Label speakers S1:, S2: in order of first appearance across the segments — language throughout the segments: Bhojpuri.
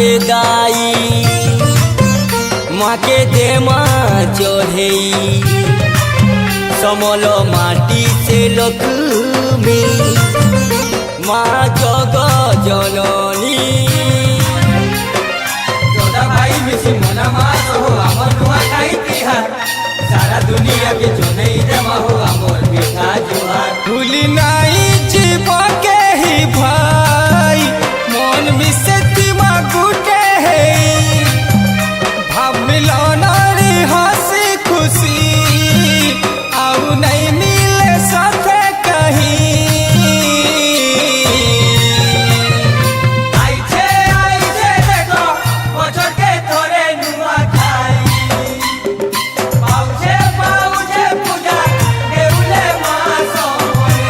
S1: के दाई माँ के देमा चढ़े समल माटी से लक्ष्मी माँ जग जननी जोड़ा भाई मिसी मना माँ हो आमर नुआ खाई तिहार सारा दुनिया के जोने जमा हो आमर मीठा जुहार
S2: भूली नहीं जीव के ही भाई मन मिसे तिमा गुटे है भाव मिलन रे हंसी खुशी आउ नहीं मिले साथे कहीं
S1: आइछे देखो बचर के थोरे नुआ खाई पाउछे पूजा देउले माँ सोमरे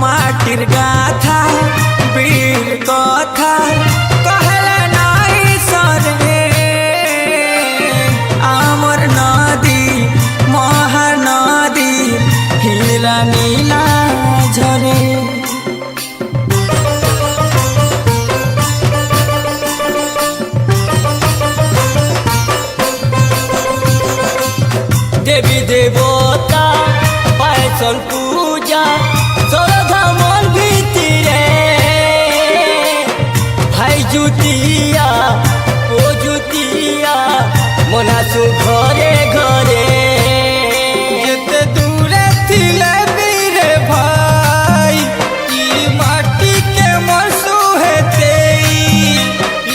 S2: माटिर गाथा वीर कथा कहले नाई सरे आमर नदी महानदी हीरा नीला झरे
S1: देवी देवता पायसन पूजा श्रद्धा मन भीतरे भाई जुतिया ओ जुतिया मनासु घरे घरे
S2: जेते दूरे थिले वीरे भाई ई माटी के मसू हेते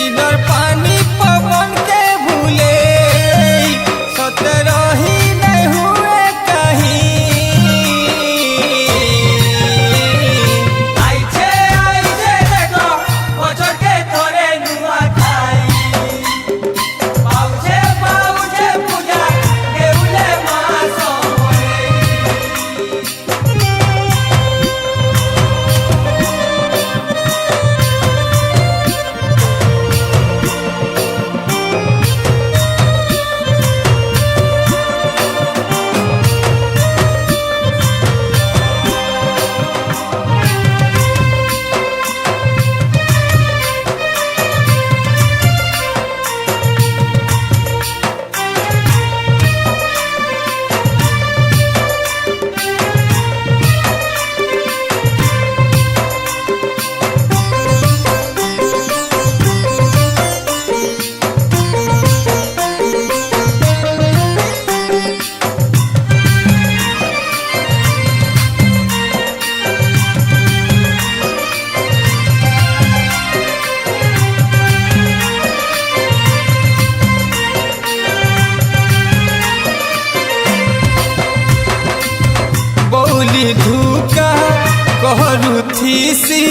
S2: इधर पानी पवन के भूले सतरही नहीं हुए कहीं
S1: आइछे देखो बचर के थोरे नुआ खाई पाउछे पूजा देउले माँ सोमरे
S2: बौली धुका कहरु थीसी